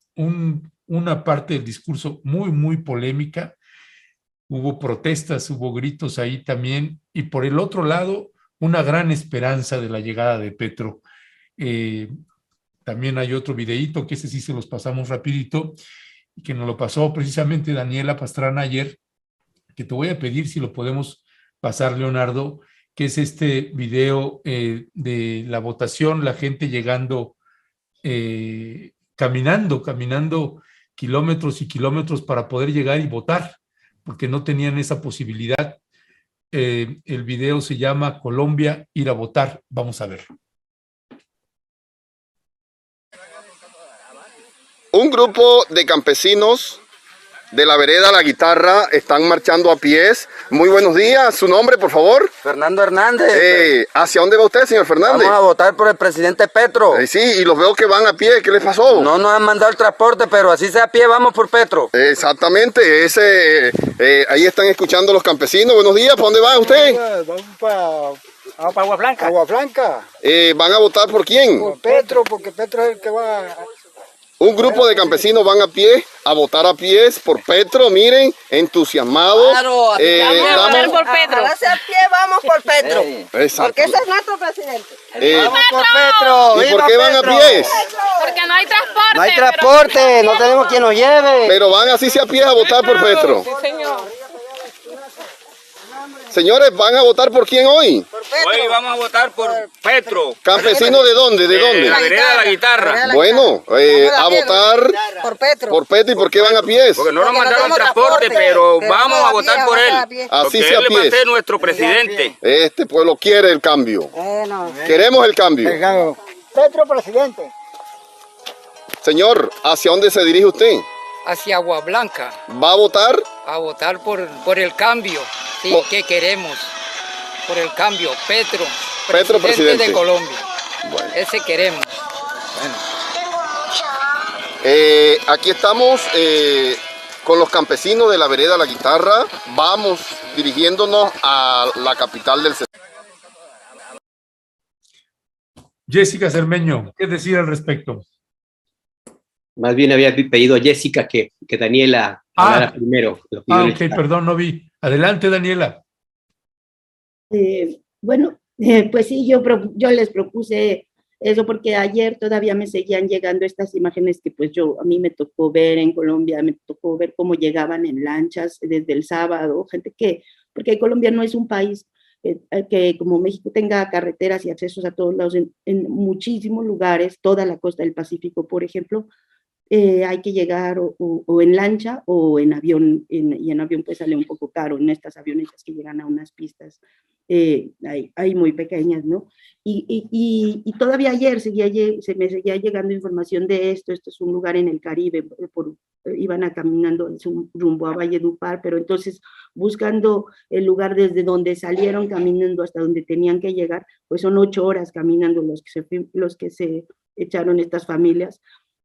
Una parte del discurso muy, muy polémica. Hubo protestas, hubo gritos ahí también, y por el otro lado, una gran esperanza de la llegada de Petro. También hay otro videíto, que ese sí se los pasamos rapidito, y que nos lo pasó precisamente Daniela Pastrana ayer, que te voy a pedir si lo podemos pasar, Leonardo, que es este video de la votación, la gente llegando, caminando kilómetros y kilómetros para poder llegar y votar, porque no tenían esa posibilidad. El video se llama Colombia, ir a votar. Vamos a verlo. Un grupo de campesinos de la vereda La Guitarra están marchando a pies. Muy buenos días. ¿Su nombre, por favor? Fernando Hernández. ¿Hacia dónde va usted, señor Fernández? Vamos a votar por el presidente Petro. Sí, y los veo que van a pie. ¿Qué les pasó? No nos han mandado el transporte, pero así sea a pie, vamos por Petro. Exactamente. Ahí están escuchando los campesinos. Buenos días. ¿Para dónde va usted? Vamos para Agua Blanca. Agua Blanca. ¿Van a votar por quién? Por Petro, porque Petro es el que va... Un grupo de campesinos van a pie, a votar a pies por Petro, miren, entusiasmados. Claro, vamos a votar por Petro. Ahora a pie vamos por Petro. Exacto. Porque ese es nuestro presidente. Vamos por Petro. ¿Y por qué van a pies? Porque no hay transporte. No hay transporte, no tenemos quien nos lleve. Pero van así a pie a votar por Petro. Sí, señor. Señores, ¿van a votar por quién hoy? Hoy vamos a votar por Petro. ¿Campesinos de dónde? ¿De dónde? La vereda La Guitarra. Bueno, a votar Por Petro. por Petro. ¿Y por qué van a pies? Porque no nos mandaron transporte, pero vamos a votar por él. Así sea a pies. Él va a ser nuestro presidente. Este pueblo quiere el cambio. Queremos el cambio. Petro presidente. Señor, ¿hacia dónde se dirige usted? Hacia Agua Blanca. ¿Va a votar? A votar por el cambio. Sí, ¿qué queremos? Por el cambio. Petro Presidente de Colombia. Bueno. Ese queremos. Bueno. Aquí estamos con los campesinos de la vereda La Guitarra. Vamos dirigiéndonos a la capital del... Jessica Cermeño, ¿qué decir al respecto? Más bien había pedido a Jessica que Daniela hablara primero. Ok, perdón, no vi. Adelante, Daniela. Pues sí, yo les propuse eso porque ayer todavía me seguían llegando estas imágenes que pues a mí me tocó ver en Colombia, me tocó ver cómo llegaban en lanchas desde el sábado, porque Colombia no es un país que como México tenga carreteras y accesos a todos lados, en muchísimos lugares, toda la costa del Pacífico, por ejemplo, hay que llegar o en lancha o en avión, y en avión pues sale un poco caro en estas avionetas que llegan a unas pistas hay muy pequeñas, ¿no? Y todavía ayer se me seguía llegando información de esto es un lugar en el Caribe, iban caminando rumbo a Valledupar, pero entonces buscando el lugar desde donde salieron caminando hasta donde tenían que llegar, pues son 8 horas caminando los que se echaron estas familias,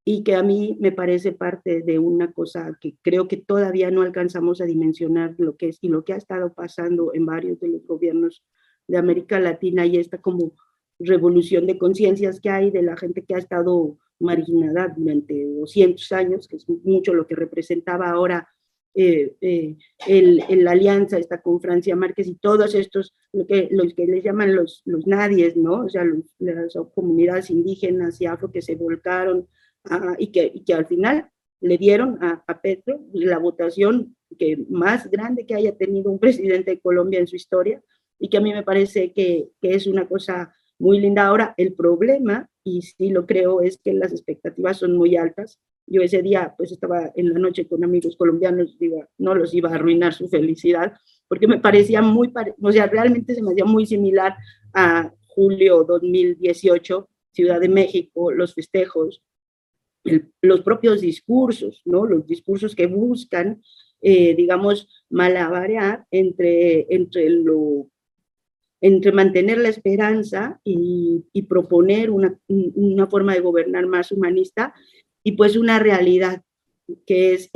y que a mí me parece parte de una cosa que creo que todavía no alcanzamos a dimensionar lo que es y lo que ha estado pasando en varios de los gobiernos de América Latina, y esta como revolución de conciencias que hay de la gente que ha estado marginada durante 200 años, que es mucho lo que representaba ahora la alianza está con Francia Márquez y todos estos, los que les llaman los nadies, ¿no? O sea, las comunidades indígenas y afro que se volcaron, y que al final le dieron a Petro la votación que más grande que haya tenido un presidente de Colombia en su historia, y que a mí me parece que es una cosa muy linda. Ahora, el problema, y sí lo creo, es que las expectativas son muy altas. Yo ese día pues estaba en la noche con amigos colombianos, no los iba a arruinar su felicidad, porque me parecía o sea, realmente se me hacía muy similar a julio 2018, Ciudad de México, los festejos, los propios discursos, ¿no? Los discursos que buscan, digamos, malabarear entre mantener la esperanza y proponer una forma de gobernar más humanista, y pues una realidad que es,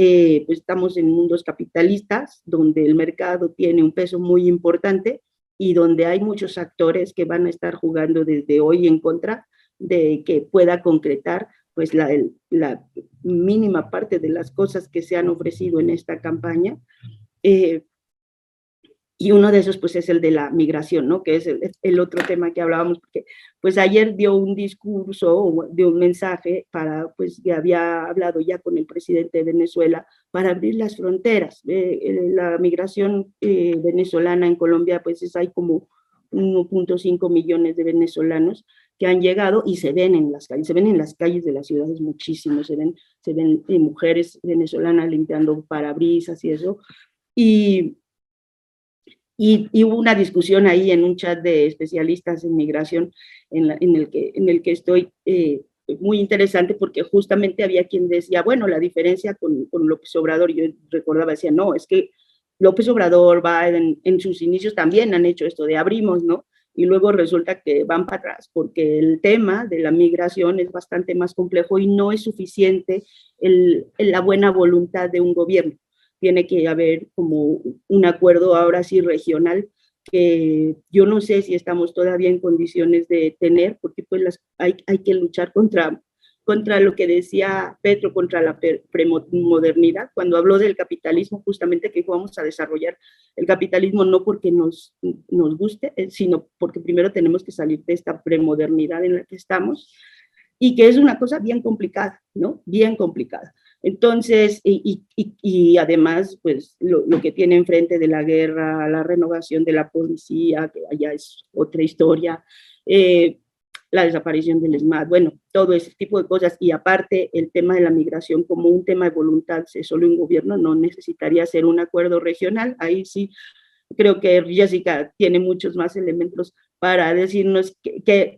pues estamos en mundos capitalistas, donde el mercado tiene un peso muy importante y donde hay muchos actores que van a estar jugando desde hoy en contra de que pueda concretar pues la mínima parte de las cosas que se han ofrecido en esta campaña. Y uno de esos pues es el de la migración, ¿no? Que es el otro tema que hablábamos, porque pues ayer dio un discurso, dio un mensaje pues que había hablado ya con el presidente de Venezuela para abrir las fronteras. La migración venezolana en Colombia, pues hay como 1.5 millones de venezolanos que han llegado y se ven en las calles de las ciudades muchísimo, se ven mujeres venezolanas limpiando parabrisas y eso, y hubo una discusión ahí en un chat de especialistas en migración en el que estoy, muy interesante, porque justamente había quien decía, bueno, la diferencia con López Obrador, yo recordaba, decía, no, es que López Obrador, Biden, en sus inicios también han hecho esto de abrimos, ¿no? Y luego resulta que van para atrás, porque el tema de la migración es bastante más complejo y no es suficiente la buena voluntad de un gobierno. Tiene que haber como un acuerdo ahora sí regional, que yo no sé si estamos todavía en condiciones de tener, porque pues hay que luchar contra lo que decía Petro, contra la premodernidad, cuando habló del capitalismo, justamente que vamos a desarrollar el capitalismo no porque nos guste, sino porque primero tenemos que salir de esta premodernidad en la que estamos, y que es una cosa bien complicada, ¿no? Bien complicada. Entonces, y además, pues lo que tiene enfrente de la guerra, la renovación de la policía, que allá es otra historia, la desaparición del ESMAD, bueno, todo ese tipo de cosas, y aparte el tema de la migración como un tema de voluntad, si solo un gobierno no necesitaría hacer un acuerdo regional. Ahí sí creo que Jessica tiene muchos más elementos para decirnos qué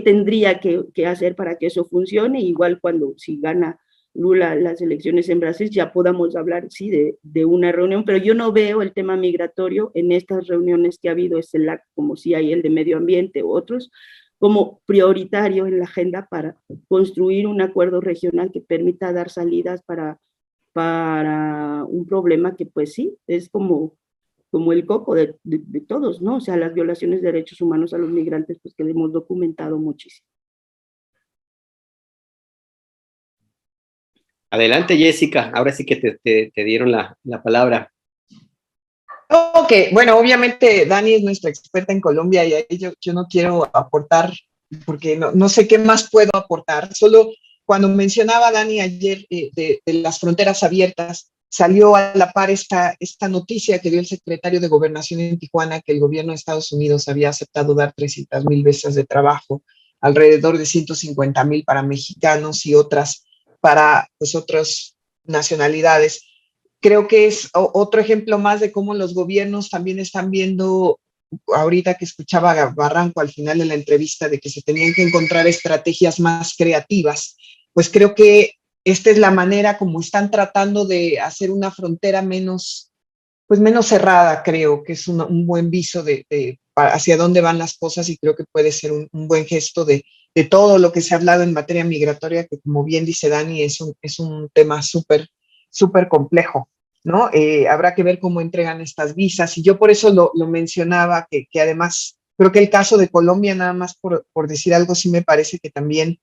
tendría que hacer para que eso funcione. Igual si gana Lula las elecciones en Brasil, ya podamos hablar, sí, de una reunión, pero yo no veo el tema migratorio en estas reuniones que ha habido, como si hay el de medio ambiente u otros, como prioritario en la agenda para construir un acuerdo regional que permita dar salidas para un problema que pues sí, es como el coco de todos, ¿no? O sea, las violaciones de derechos humanos a los migrantes, pues que le hemos documentado muchísimo. Adelante, Jessica, ahora sí que te dieron la palabra. Ok, bueno, obviamente Dani es nuestra experta en Colombia y ahí yo no quiero aportar, porque no sé qué más puedo aportar, solo cuando mencionaba Dani ayer de las fronteras abiertas, salió a la par esta noticia que dio el secretario de Gobernación en Tijuana, que el gobierno de Estados Unidos había aceptado dar 300,000 visas de trabajo, alrededor de 150,000 para mexicanos y otras para pues otras nacionalidades. Creo que es otro ejemplo más de cómo los gobiernos también están viendo, ahorita que escuchaba a Barranco al final de la entrevista, de que se tenían que encontrar estrategias más creativas, pues creo que esta es la manera como están tratando de hacer una frontera menos cerrada, creo que es un buen viso de hacia dónde van las cosas y creo que puede ser un buen gesto de todo lo que se ha hablado en materia migratoria, que como bien dice Dani, es un tema súper, súper complejo, ¿no? Habrá que ver cómo entregan estas visas y yo por eso lo mencionaba, que además creo que el caso de Colombia, nada más por decir algo, sí me parece que también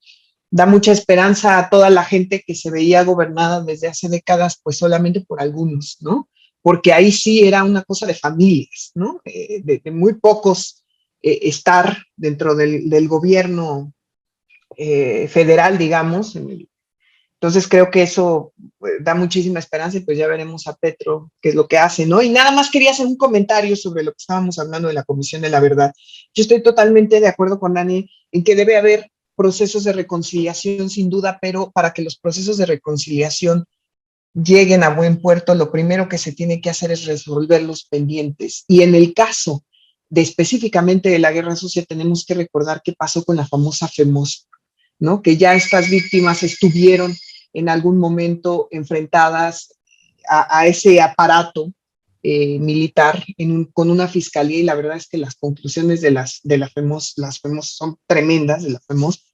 da mucha esperanza a toda la gente que se veía gobernada desde hace décadas, pues solamente por algunos, ¿no? Porque ahí sí era una cosa de familias, ¿no? De muy pocos estar dentro del gobierno federal, digamos. Entonces creo que eso da muchísima esperanza y pues ya veremos a Petro qué es lo que hace, ¿no? Y nada más quería hacer un comentario sobre lo que estábamos hablando de la Comisión de la Verdad. Yo estoy totalmente de acuerdo con Dani en que debe haber procesos de reconciliación sin duda, pero para que los procesos de reconciliación lleguen a buen puerto, lo primero que se tiene que hacer es resolver los pendientes. Y en el caso de específicamente de la Guerra Sucia, tenemos que recordar qué pasó con la famosa FEMOS, ¿no? Que ya estas víctimas estuvieron en algún momento enfrentadas a ese aparato militar con una fiscalía y la verdad es que las conclusiones de la FEMOS, las FEMOS son tremendas de la FEMOS.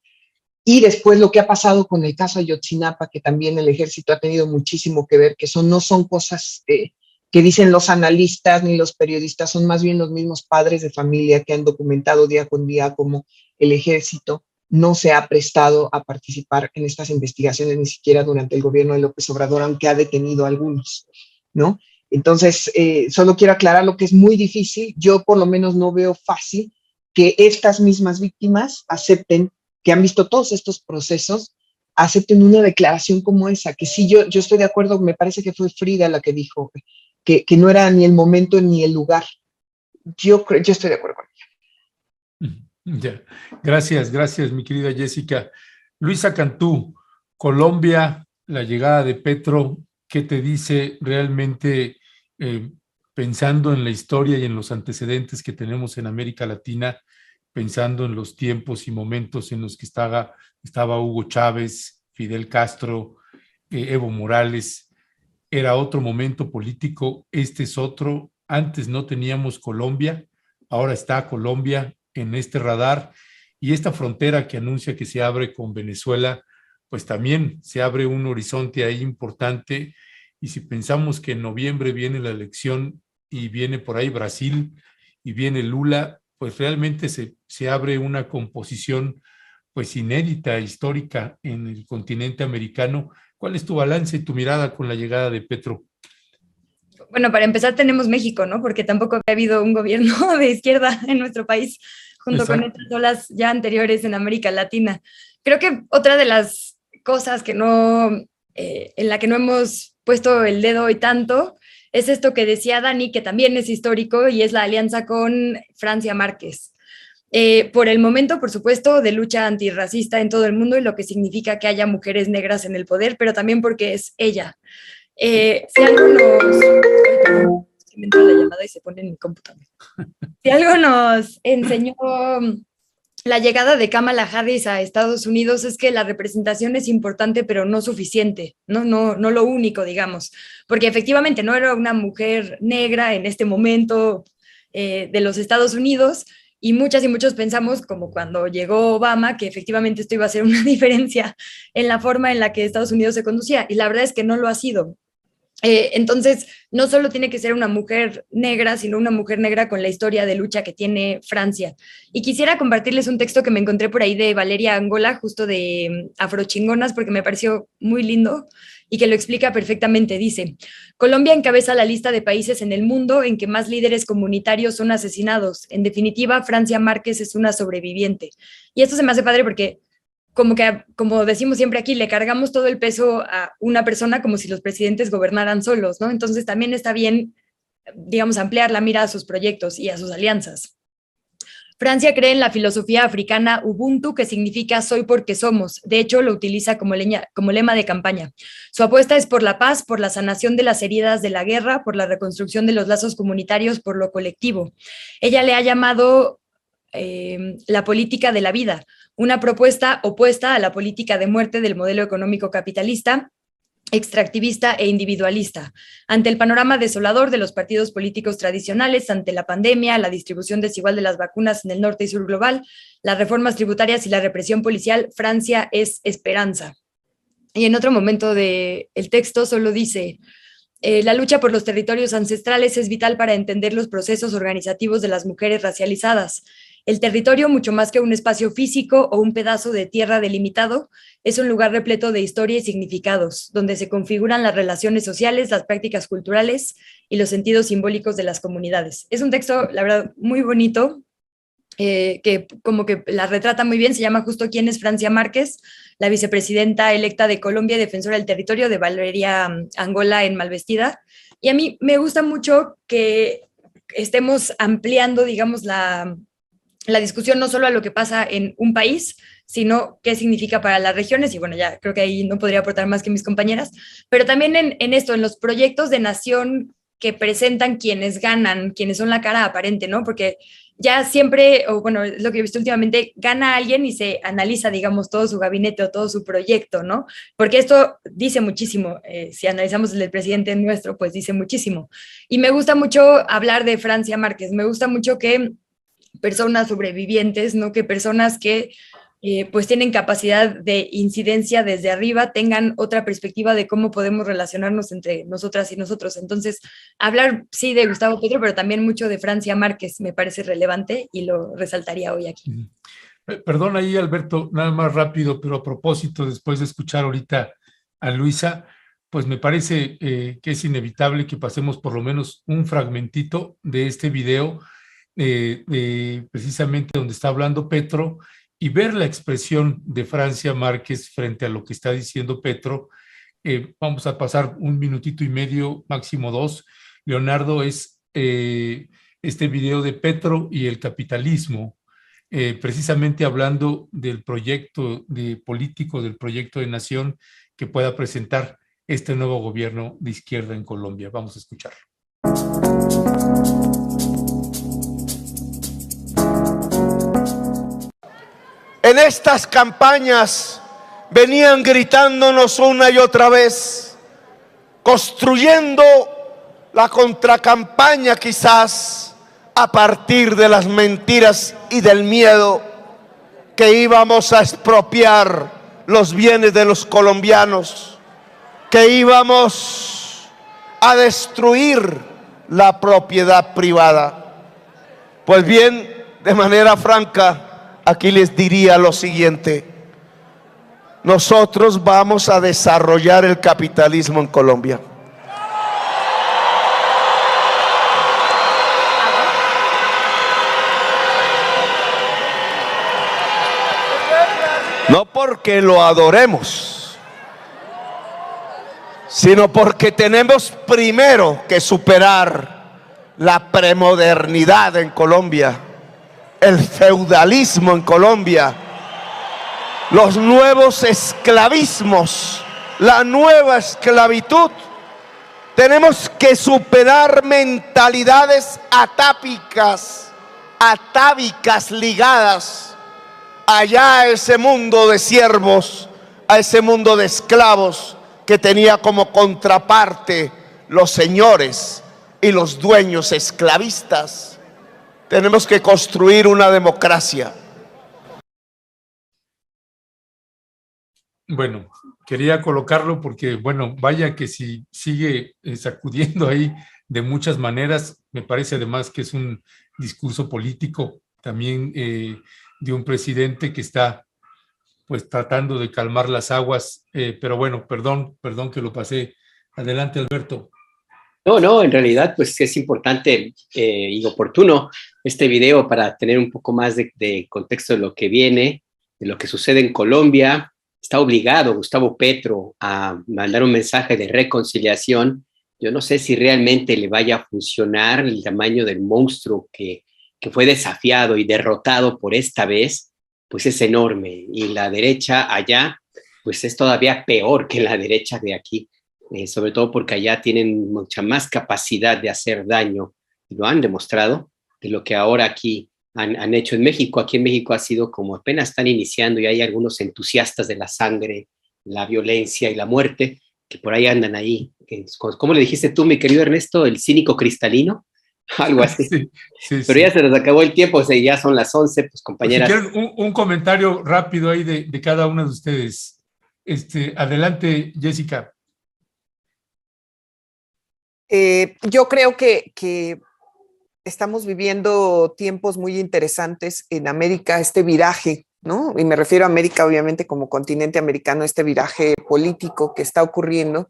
Y después lo que ha pasado con el caso Ayotzinapa, que también el ejército ha tenido muchísimo que ver, que no son cosas que dicen los analistas ni los periodistas, son más bien los mismos padres de familia que han documentado día con día cómo el ejército no se ha prestado a participar en estas investigaciones, ni siquiera durante el gobierno de López Obrador, aunque ha detenido a algunos, ¿no? Entonces, solo quiero aclarar lo que es muy difícil. Yo por lo menos no veo fácil que estas mismas víctimas acepten, que han visto todos estos procesos, acepten una declaración como esa, que sí, yo estoy de acuerdo, me parece que fue Frida la que dijo que no era ni el momento ni el lugar. Yo estoy de acuerdo con ella. Ya. Gracias, mi querida Jessica. Luisa Cantú, Colombia, la llegada de Petro, ¿qué te dice realmente pensando en la historia y en los antecedentes que tenemos en América Latina, pensando en los tiempos y momentos en los que estaba Hugo Chávez, Fidel Castro, Evo Morales? Era otro momento político, este es otro. Antes no teníamos Colombia, ahora está Colombia en este radar y esta frontera que anuncia que se abre con Venezuela, pues también se abre un horizonte ahí importante. Y si pensamos que en noviembre viene la elección y viene por ahí Brasil y viene Lula, pues realmente se abre una composición pues inédita, histórica en el continente americano. ¿Cuál es tu balance y tu mirada con la llegada de Petro? Bueno, para empezar tenemos México, ¿no? Porque tampoco había habido un gobierno de izquierda en nuestro país, junto Exacto. con estas olas ya anteriores en América Latina. Creo que otra de las cosas que en la que no hemos puesto el dedo hoy tanto es esto que decía Dani, que también es histórico, y es la alianza con Francia Márquez. Por el momento, por supuesto, de lucha antirracista en todo el mundo y lo que significa que haya mujeres negras en el poder, pero también porque es ella. Si algo nos... Es que me entra la llamada y se pone en mi computadora. Si algo nos enseñó la llegada de Kamala Harris a Estados Unidos es que la representación es importante, pero no suficiente, no lo único, digamos, porque efectivamente no era una mujer negra en este momento de los Estados Unidos, y muchas y muchos pensamos, como cuando llegó Obama, que efectivamente esto iba a ser una diferencia en la forma en la que Estados Unidos se conducía, y la verdad es que no lo ha sido. Entonces, no solo tiene que ser una mujer negra, sino una mujer negra con la historia de lucha que tiene Francia. Y quisiera compartirles un texto que me encontré por ahí de Valeria Angola, justo de Afrochingonas, porque me pareció muy lindo y que lo explica perfectamente. Dice: Colombia encabeza la lista de países en el mundo en que más líderes comunitarios son asesinados. En definitiva, Francia Márquez es una sobreviviente. Y esto se me hace padre porque como decimos siempre aquí, le cargamos todo el peso a una persona como si los presidentes gobernaran solos, ¿no? Entonces también está bien, digamos, ampliar la mira a sus proyectos y a sus alianzas. Francia cree en la filosofía africana Ubuntu, que significa soy porque somos. De hecho, lo utiliza como lema de campaña. Su apuesta es por la paz, por la sanación de las heridas de la guerra, por la reconstrucción de los lazos comunitarios, por lo colectivo. Ella le ha llamado la política de la vida, una propuesta opuesta a la política de muerte del modelo económico capitalista, extractivista e individualista. Ante el panorama desolador de los partidos políticos tradicionales, ante la pandemia, la distribución desigual de las vacunas en el norte y sur global, las reformas tributarias y la represión policial, Francia es esperanza. Y en otro momento del texto solo dice: la lucha por los territorios ancestrales es vital para entender los procesos organizativos de las mujeres racializadas. El territorio, mucho más que un espacio físico o un pedazo de tierra delimitado, es un lugar repleto de historia y significados, donde se configuran las relaciones sociales, las prácticas culturales y los sentidos simbólicos de las comunidades. Es un texto, la verdad, muy bonito, que como que la retrata muy bien. Se llama justo ¿Quién es Francia Márquez?, la vicepresidenta electa de Colombia y defensora del territorio, de Valeria Angola en Malvestida. Y a mí me gusta mucho que estemos ampliando, digamos, la discusión no solo a lo que pasa en un país, sino qué significa para las regiones. Y bueno, ya creo que ahí no podría aportar más que mis compañeras, pero también en esto, en los proyectos de nación que presentan quienes ganan, quienes son la cara aparente, ¿no? Porque ya siempre, o bueno, es lo que he visto últimamente, gana alguien y se analiza, digamos, todo su gabinete o todo su proyecto, ¿no? Porque esto dice muchísimo. Si analizamos el del presidente nuestro, pues dice muchísimo. Y me gusta mucho hablar de Francia Márquez. Me gusta mucho que personas sobrevivientes, ¿no? Que personas que pues tienen capacidad de incidencia desde arriba tengan otra perspectiva de cómo podemos relacionarnos entre nosotras y nosotros. Entonces, hablar sí de Gustavo Petro, pero también mucho de Francia Márquez me parece relevante y lo resaltaría hoy aquí. Perdón ahí, Alberto, nada más rápido, pero a propósito, después de escuchar ahorita a Luisa, pues me parece que es inevitable que pasemos por lo menos un fragmentito de este video, precisamente donde está hablando Petro, y ver la expresión de Francia Márquez frente a lo que está diciendo Petro. Vamos a pasar un minutito y medio, máximo 2. Leonardo, es este video de Petro y el capitalismo, precisamente hablando del proyecto de político, del proyecto de nación que pueda presentar este nuevo gobierno de izquierda en Colombia. Vamos a escucharlo. En estas campañas venían gritándonos una y otra vez, construyendo la contracampaña quizás a partir de las mentiras y del miedo, que íbamos a expropiar los bienes de los colombianos, que íbamos a destruir la propiedad privada. Pues bien, de manera franca, aquí les diría lo siguiente: nosotros vamos a desarrollar el capitalismo en Colombia. No porque lo adoremos, sino porque tenemos primero que superar la premodernidad en Colombia, el feudalismo en Colombia, los nuevos esclavismos, la nueva esclavitud. Tenemos que superar mentalidades atávicas ligadas allá a ese mundo de siervos, a ese mundo de esclavos que tenía como contraparte los señores y los dueños esclavistas. tenemos que construir una democracia. Bueno, quería colocarlo porque, bueno, vaya que si sigue sacudiendo ahí de muchas maneras, me parece además que es un discurso político también de un presidente que está pues tratando de calmar las aguas, pero bueno, perdón que lo pasé. Adelante, Alberto. No, en realidad pues es importante y oportuno este video para tener un poco más de contexto de lo que viene, de lo que sucede en Colombia. Está obligado Gustavo Petro a mandar un mensaje de reconciliación. Yo no sé si realmente le vaya a funcionar. El tamaño del monstruo que fue desafiado y derrotado por esta vez, pues es enorme. Y la derecha allá, pues es todavía peor que la derecha de aquí, sobre todo porque allá tienen mucha más capacidad de hacer daño, lo han demostrado, de lo que ahora aquí han hecho en México. Aquí en México ha sido como apenas están iniciando y hay algunos entusiastas de la sangre, la violencia y la muerte que por ahí andan ahí. ¿Cómo le dijiste tú, mi querido Ernesto? ¿El cínico cristalino? Algo así. Sí, pero ya se nos acabó el tiempo, o sea, ya son las 11, pues compañeras. Pues si quieren un comentario rápido ahí de cada uno de ustedes. Adelante, Jessica. Yo creo que estamos viviendo tiempos muy interesantes en América, este viraje, ¿no? Y me refiero a América, obviamente, como continente americano, este viraje político que está ocurriendo,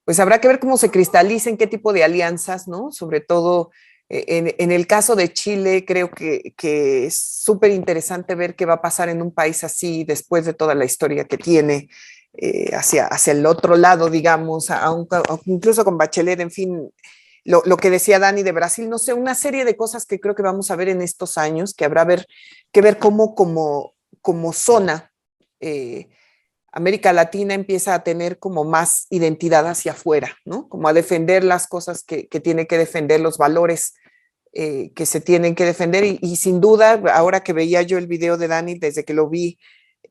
pues habrá que ver cómo se cristalicen, qué tipo de alianzas, ¿no? Sobre todo en el caso de Chile, creo que es súper interesante ver qué va a pasar en un país así después de toda la historia que tiene, hacia el otro lado, digamos, incluso con Bachelet, en fin. Lo que decía Dani de Brasil, no sé, una serie de cosas que creo que vamos a ver en estos años, que habrá que ver cómo como zona América Latina empieza a tener como más identidad hacia afuera, ¿no? Como a defender las cosas que tiene que defender, los valores que se tienen que defender y sin duda, ahora que veía yo el video de Dani, desde que lo vi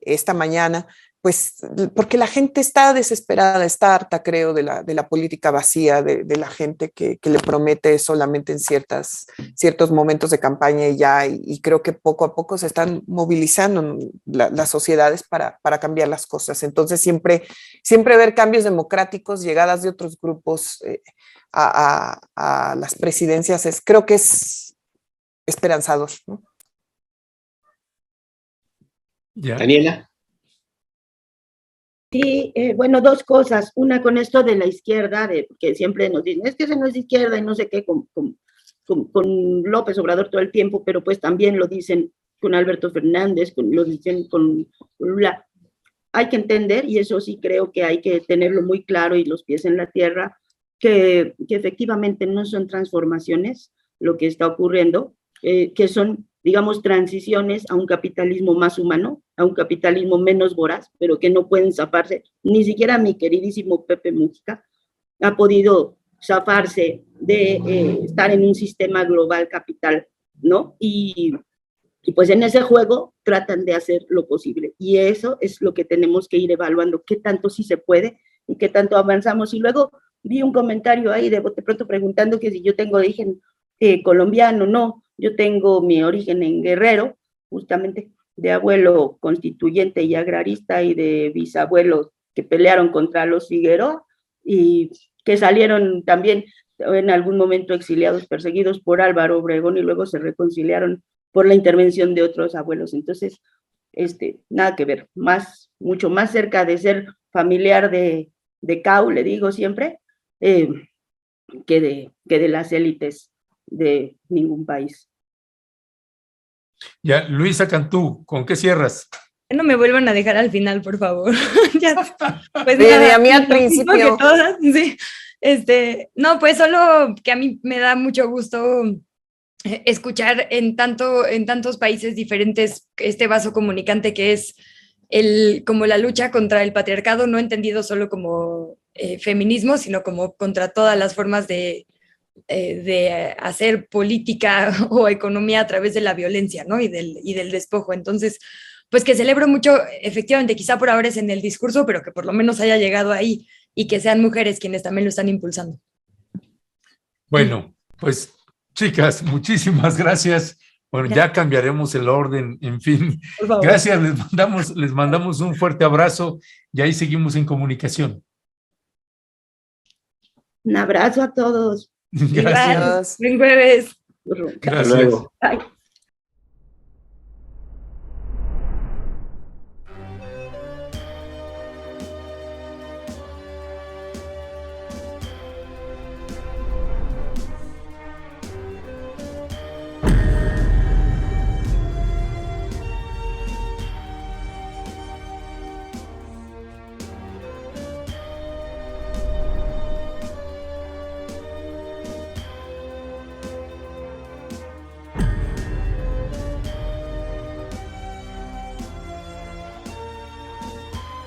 esta mañana, pues porque la gente está desesperada, está harta, creo, de la política vacía, de la gente que le promete solamente en ciertos momentos de campaña y creo que poco a poco se están movilizando las sociedades para cambiar las cosas. Entonces siempre ver cambios democráticos, llegadas de otros grupos a las presidencias, creo que es esperanzador, ¿no? ¿Ya? Daniela. Sí, bueno, dos cosas. Una con esto de la izquierda, que siempre nos dicen, es que ese no es de izquierda y no sé qué, con López Obrador todo el tiempo, pero pues también lo dicen con Alberto Fernández, lo dicen con Lula. Hay que entender, y eso sí creo que hay que tenerlo muy claro y los pies en la tierra, que efectivamente no son transformaciones lo que está ocurriendo, que son, digamos, transiciones a un capitalismo más humano, a un capitalismo menos voraz, pero que no pueden zafarse. Ni siquiera mi queridísimo Pepe Mujica ha podido zafarse de estar en un sistema global capital, ¿no? Y pues en ese juego tratan de hacer lo posible. Y eso es lo que tenemos que ir evaluando, qué tanto sí se puede y qué tanto avanzamos. Y luego vi un comentario ahí de bote pronto preguntando que si yo tengo origen colombiano. No, yo tengo mi origen en Guerrero, justamente de abuelo constituyente y agrarista y de bisabuelos que pelearon contra los Figueroa y que salieron también en algún momento exiliados, perseguidos por Álvaro Obregón y luego se reconciliaron por la intervención de otros abuelos. Entonces, nada que ver, mucho más cerca de ser familiar de CAU, le digo siempre, que de las élites de ningún país. Ya, Luisa Cantú, ¿con qué cierras? No me vuelvan a dejar al final, por favor. Ya, pues a mí al principio. Todas, sí. No, pues solo que a mí me da mucho gusto escuchar en tantos países diferentes este vaso comunicante que es como la lucha contra el patriarcado, no entendido solo como feminismo, sino como contra todas las formas de hacer política o economía a través de la violencia, ¿no? y del despojo. Entonces, pues que celebro mucho, efectivamente, quizá por ahora es en el discurso, pero que por lo menos haya llegado ahí y que sean mujeres quienes también lo están impulsando. Bueno, pues Chicas, muchísimas gracias. Bueno, ya cambiaremos el orden, en fin. Gracias, les mandamos un fuerte abrazo y ahí seguimos en comunicación. Un abrazo a todos. Gracias. Buen jueves. Gracias. Hasta luego. Bye.